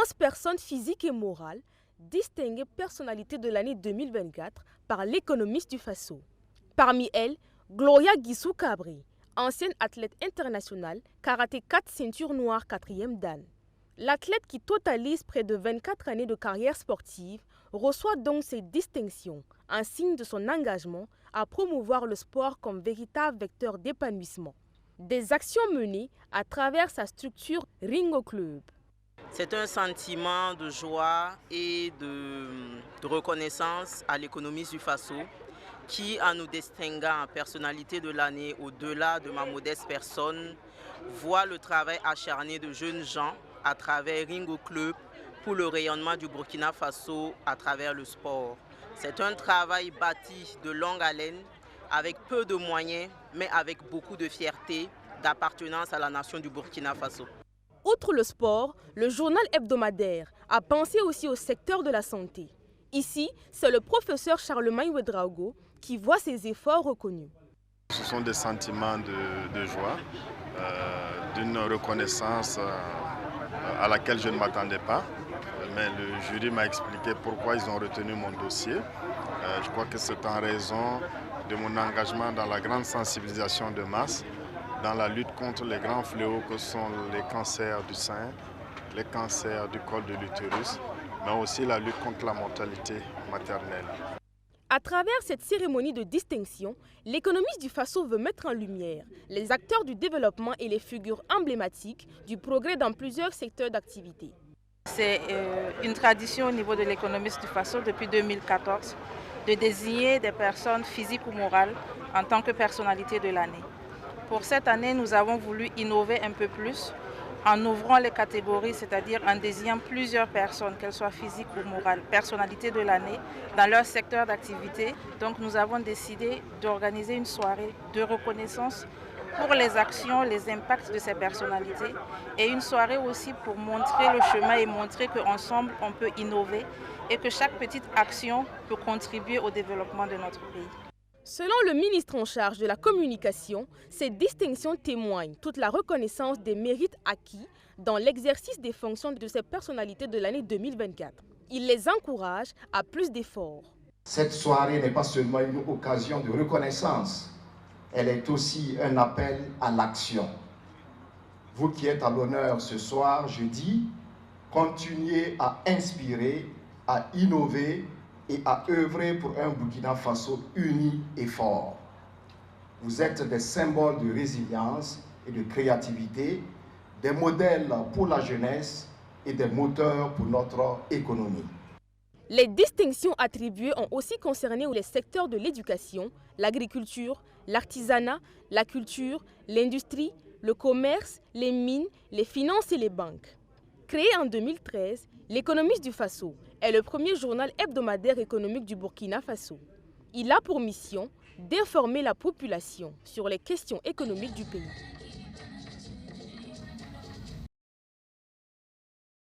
11 personnes physiques et morales distinguées personnalités de l'année 2024 par l'économiste du Faso. Parmi elles, Gloria Guissou Cabri, ancienne athlète internationale, karaté 4 ceintures noires 4e dan. L'athlète qui totalise près de 24 années de carrière sportive reçoit donc ces distinctions, un signe de son engagement à promouvoir le sport comme véritable vecteur d'épanouissement. Des actions menées à travers sa structure Ringo Club. C'est un sentiment de joie et de reconnaissance à l'économiste du Faso qui, en nous distinguant en personnalité de l'année au-delà de ma modeste personne, voit le travail acharné de jeunes gens à travers Ringo Club pour le rayonnement du Burkina Faso à travers le sport. C'est un travail bâti de longue haleine, avec peu de moyens, mais avec beaucoup de fierté, d'appartenance à la nation du Burkina Faso. Outre le sport, le journal hebdomadaire a pensé aussi au secteur de la santé. Ici, c'est le professeur Charlemagne Ouedraogo qui voit ses efforts reconnus. Ce sont des sentiments de joie, d'une reconnaissance à laquelle je ne m'attendais pas. Mais le jury m'a expliqué pourquoi ils ont retenu mon dossier. Je crois que c'est en raison de mon engagement dans la grande sensibilisation de masse, dans la lutte contre les grands fléaux que sont les cancers du sein, les cancers du col de l'utérus, mais aussi la lutte contre la mortalité maternelle. À travers cette cérémonie de distinction, l'économiste du Faso veut mettre en lumière les acteurs du développement et les figures emblématiques du progrès dans plusieurs secteurs d'activité. C'est une tradition au niveau de l'économiste du Faso depuis 2014 de désigner des personnes physiques ou morales en tant que personnalité de l'année. Pour cette année, nous avons voulu innover un peu plus en ouvrant les catégories, c'est-à-dire en désignant plusieurs personnes, qu'elles soient physiques ou morales, personnalités de l'année, dans leur secteur d'activité. Donc nous avons décidé d'organiser une soirée de reconnaissance pour les actions, les impacts de ces personnalités et une soirée aussi pour montrer le chemin et montrer qu'ensemble on peut innover et que chaque petite action peut contribuer au développement de notre pays. Selon le ministre en charge de la communication, ces distinctions témoignent toute la reconnaissance des mérites acquis dans l'exercice des fonctions de ces personnalités de l'année 2024. Il les encourage à plus d'efforts. Cette soirée n'est pas seulement une occasion de reconnaissance, elle est aussi un appel à l'action. Vous qui êtes à l'honneur ce soir, je dis, continuez à inspirer, à innover et à œuvrer pour un Burkina Faso uni et fort. Vous êtes des symboles de résilience et de créativité, des modèles pour la jeunesse et des moteurs pour notre économie. Les distinctions attribuées ont aussi concerné les secteurs de l'éducation, l'agriculture, l'artisanat, la culture, l'industrie, le commerce, les mines, les finances et les banques. Créé en 2013, l'économiste du Faso est le premier journal hebdomadaire économique du Burkina Faso. Il a pour mission d'informer la population sur les questions économiques du pays.